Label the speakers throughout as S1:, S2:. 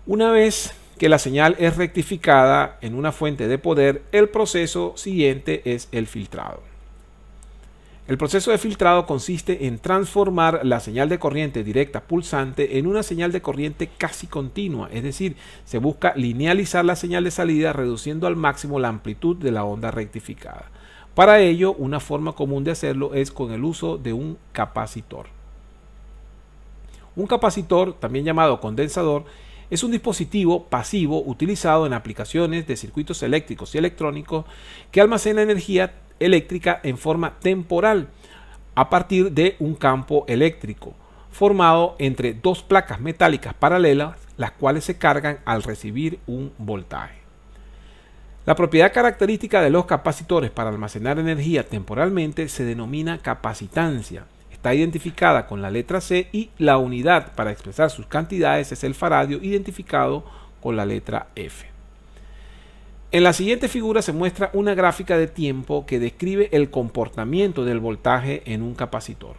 S1: Una vez que la señal es rectificada en una fuente de poder, el proceso siguiente es el filtrado. El proceso de filtrado consiste en transformar la señal de corriente directa pulsante en una señal de corriente casi continua, es decir, se busca linealizar la señal de salida reduciendo al máximo la amplitud de la onda rectificada. Para ello, una forma común de hacerlo es con el uso de un capacitor. Un capacitor, también llamado condensador, es un dispositivo pasivo utilizado en aplicaciones de circuitos eléctricos y electrónicos que almacena energía eléctrica en forma temporal a partir de un campo eléctrico formado entre dos placas metálicas paralelas, las cuales se cargan al recibir un voltaje. La propiedad característica de los capacitores para almacenar energía temporalmente se denomina capacitancia. Está identificada con la letra C y la unidad para expresar sus cantidades es el faradio, identificado con la letra F. En la siguiente figura se muestra una gráfica de tiempo que describe el comportamiento del voltaje en un capacitor.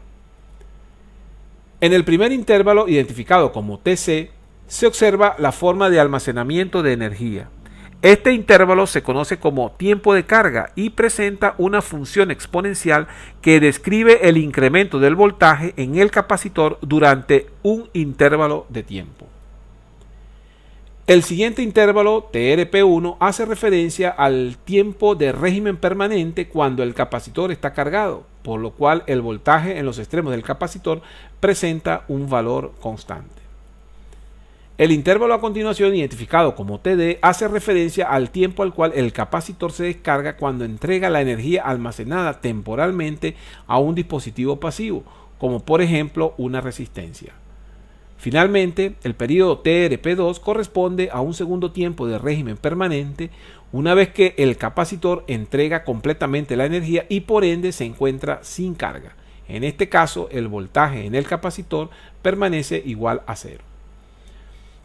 S1: En el primer intervalo, identificado como TC, se observa la forma de almacenamiento de energía. Este intervalo se conoce como tiempo de carga y presenta una función exponencial que describe el incremento del voltaje en el capacitor durante un intervalo de tiempo. El siguiente intervalo, TRP1, hace referencia al tiempo de régimen permanente cuando el capacitor está cargado, por lo cual el voltaje en los extremos del capacitor presenta un valor constante. El intervalo a continuación, identificado como TD, hace referencia al tiempo al cual el capacitor se descarga cuando entrega la energía almacenada temporalmente a un dispositivo pasivo, como por ejemplo una resistencia. Finalmente, el periodo TRP2 corresponde a un segundo tiempo de régimen permanente una vez que el capacitor entrega completamente la energía y por ende se encuentra sin carga. En este caso, el voltaje en el capacitor permanece igual a cero.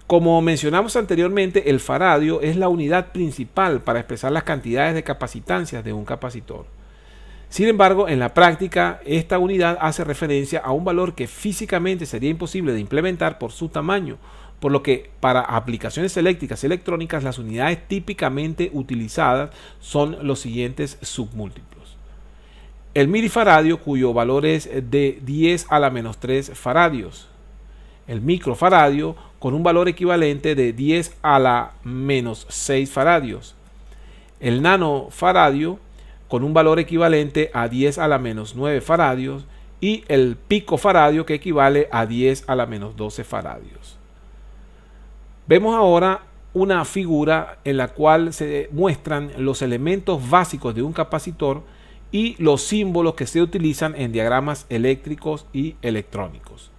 S1: Como mencionamos anteriormente, el faradio es la unidad principal para expresar las cantidades de capacitancias de un capacitor. Sin embargo, en la práctica, esta unidad hace referencia a un valor que físicamente sería imposible de implementar por su tamaño, por lo que para aplicaciones eléctricas y electrónicas las unidades típicamente utilizadas son los siguientes submúltiplos. El milifaradio, cuyo valor es de 10 a la menos 3 faradios. El microfaradio, con un valor equivalente de 10 a la menos 6 faradios. El nanofaradio, con un valor equivalente a 10 a la menos 9 faradios, y el picofaradio, que equivale a 10 a la menos 12 faradios. Vemos ahora una figura en la cual se muestran los elementos básicos de un capacitor y los símbolos que se utilizan en diagramas eléctricos y electrónicos.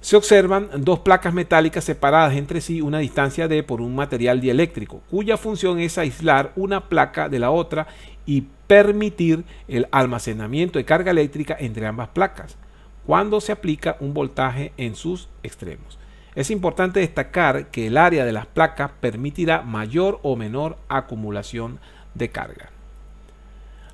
S1: Se observan dos placas metálicas separadas entre sí una distancia d por un material dieléctrico, cuya función es aislar una placa de la otra y permitir el almacenamiento de carga eléctrica entre ambas placas, cuando se aplica un voltaje en sus extremos. Es importante destacar que el área de las placas permitirá mayor o menor acumulación de carga.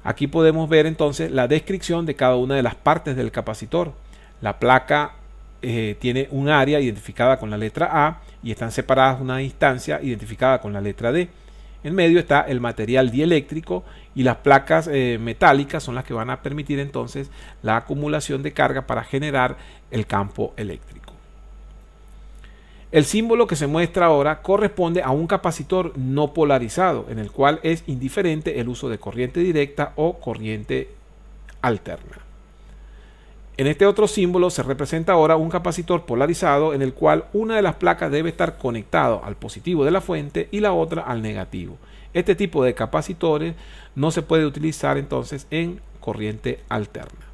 S1: Aquí podemos ver entonces la descripción de cada una de las partes del capacitor. La placa tiene un área identificada con la letra A y están separadas una distancia identificada con la letra D. En medio está el material dieléctrico y las placas metálicas son las que van a permitir entonces la acumulación de carga para generar el campo eléctrico. El símbolo que se muestra ahora corresponde a un capacitor no polarizado, en el cual es indiferente el uso de corriente directa o corriente alterna. En este otro símbolo se representa ahora un capacitor polarizado en el cual una de las placas debe estar conectado al positivo de la fuente y la otra al negativo. Este tipo de capacitores no se puede utilizar entonces en corriente alterna.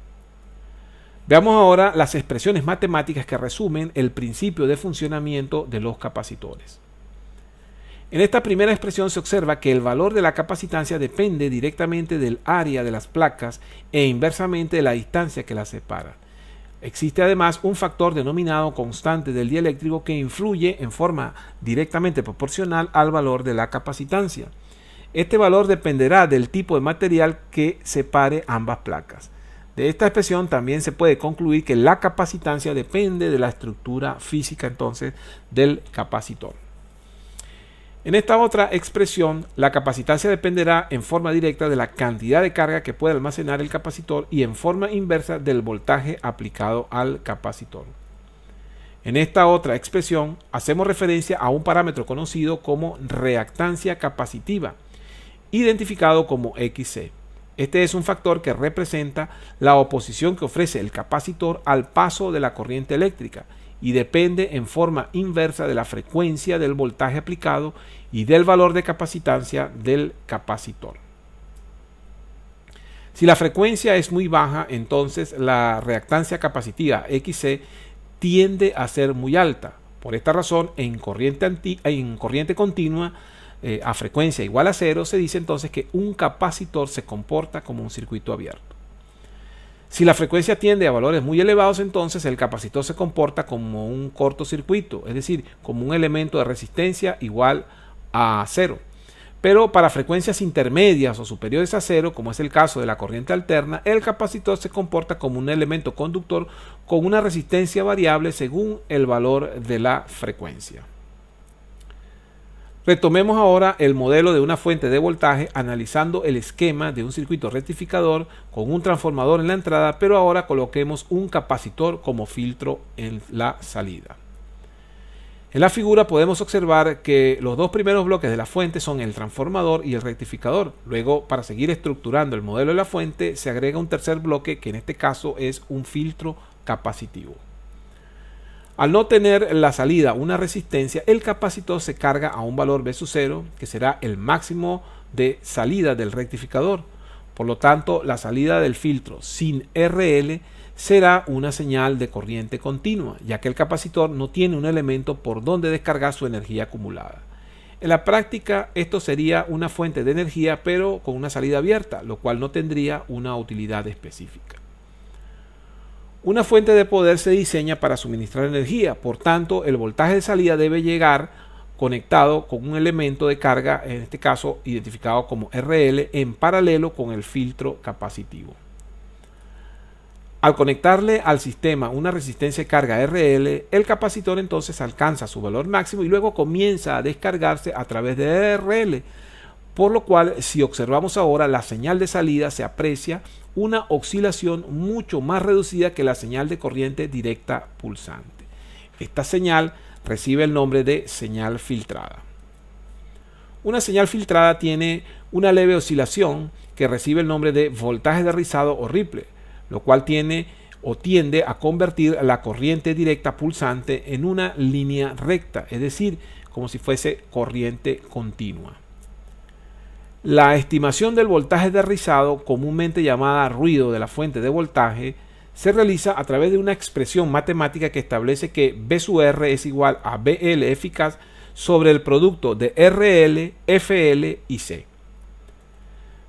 S1: Veamos ahora las expresiones matemáticas que resumen el principio de funcionamiento de los capacitores. En esta primera expresión se observa que el valor de la capacitancia depende directamente del área de las placas e inversamente de la distancia que las separa. Existe además un factor denominado constante del dieléctrico que influye en forma directamente proporcional al valor de la capacitancia. Este valor dependerá del tipo de material que separe ambas placas. De esta expresión también se puede concluir que la capacitancia depende de la estructura física entonces del capacitor. En esta otra expresión, la capacitancia dependerá en forma directa de la cantidad de carga que puede almacenar el capacitor y en forma inversa del voltaje aplicado al capacitor. En esta otra expresión, hacemos referencia a un parámetro conocido como reactancia capacitiva, identificado como XC. Este es un factor que representa la oposición que ofrece el capacitor al paso de la corriente eléctrica y depende en forma inversa de la frecuencia del voltaje aplicado y del valor de capacitancia del capacitor. Si la frecuencia es muy baja, entonces la reactancia capacitiva XC tiende a ser muy alta. Por esta razón, en corriente continua a frecuencia igual a cero, se dice entonces que un capacitor se comporta como un circuito abierto. Si la frecuencia tiende a valores muy elevados, entonces el capacitor se comporta como un cortocircuito, es decir, como un elemento de resistencia igual a cero. Pero para frecuencias intermedias o superiores a cero, como es el caso de la corriente alterna, el capacitor se comporta como un elemento conductor con una resistencia variable según el valor de la frecuencia. Retomemos ahora el modelo de una fuente de voltaje analizando el esquema de un circuito rectificador con un transformador en la entrada, pero ahora coloquemos un capacitor como filtro en la salida. En la figura podemos observar que los dos primeros bloques de la fuente son el transformador y el rectificador. Luego, para seguir estructurando el modelo de la fuente, se agrega un tercer bloque que en este caso es un filtro capacitivo. Al no tener la salida una resistencia, el capacitor se carga a un valor V sub 0, que será el máximo de salida del rectificador. Por lo tanto, la salida del filtro sin RL será una señal de corriente continua, ya que el capacitor no tiene un elemento por donde descargar su energía acumulada. En la práctica, esto sería una fuente de energía, pero con una salida abierta, lo cual no tendría una utilidad específica. Una fuente de poder se diseña para suministrar energía, por tanto, el voltaje de salida debe llegar conectado con un elemento de carga, en este caso identificado como RL, en paralelo con el filtro capacitivo. Al conectarle al sistema una resistencia de carga RL, el capacitor entonces alcanza su valor máximo y luego comienza a descargarse a través de RL, por lo cual, si observamos ahora, la señal de salida se aprecia una oscilación mucho más reducida que la señal de corriente directa pulsante. Esta señal recibe el nombre de señal filtrada. Una señal filtrada tiene una leve oscilación que recibe el nombre de voltaje de rizado o ripple, lo cual tiene o tiende a convertir la corriente directa pulsante en una línea recta, es decir, como si fuese corriente continua. La estimación del voltaje de rizado, comúnmente llamada ruido de la fuente de voltaje, se realiza a través de una expresión matemática que establece que V sub R es igual a BL eficaz sobre el producto de RL, FL y C.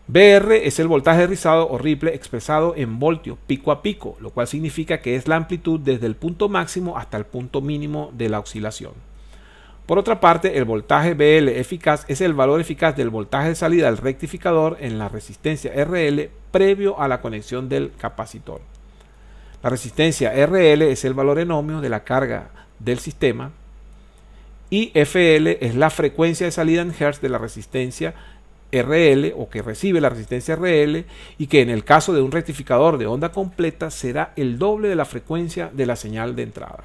S1: BR es el voltaje de rizado o ripple expresado en voltios pico a pico, lo cual significa que es la amplitud desde el punto máximo hasta el punto mínimo de la oscilación. Por otra parte, el voltaje BL eficaz es el valor eficaz del voltaje de salida del rectificador en la resistencia RL previo a la conexión del capacitor. La resistencia RL es el valor en ohmios de la carga del sistema y FL es la frecuencia de salida en Hz de la resistencia RL o que recibe la resistencia RL y que en el caso de un rectificador de onda completa será el doble de la frecuencia de la señal de entrada.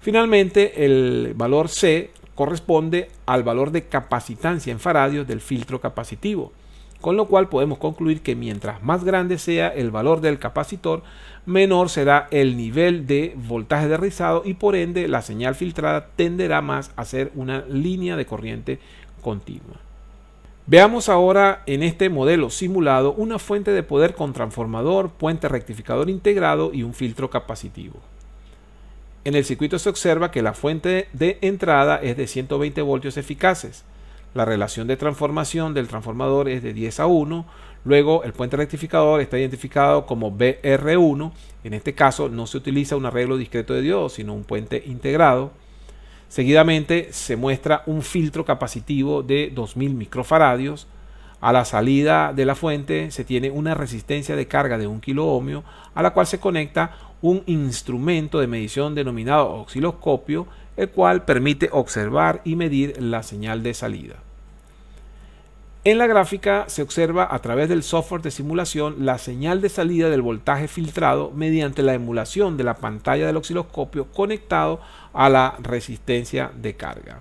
S1: Finalmente, el valor C corresponde al valor de capacitancia en faradios del filtro capacitivo, con lo cual podemos concluir que mientras más grande sea el valor del capacitor, menor será el nivel de voltaje de rizado y por ende la señal filtrada tenderá más a ser una línea de corriente continua. Veamos ahora en este modelo simulado una fuente de poder con transformador, puente rectificador integrado y un filtro capacitivo. En el circuito se observa que la fuente de entrada es de 120 voltios eficaces. La relación de transformación del transformador es de 10 a 1. Luego el puente rectificador está identificado como BR1. En este caso no se utiliza un arreglo discreto de diodos, sino un puente integrado. Seguidamente se muestra un filtro capacitivo de 2000 microfaradios. A la salida de la fuente se tiene una resistencia de carga de 1 kiloohmio a la cual se conecta un instrumento de medición denominado osciloscopio, el cual permite observar y medir la señal de salida. En la gráfica se observa a través del software de simulación la señal de salida del voltaje filtrado mediante la emulación de la pantalla del osciloscopio conectado a la resistencia de carga.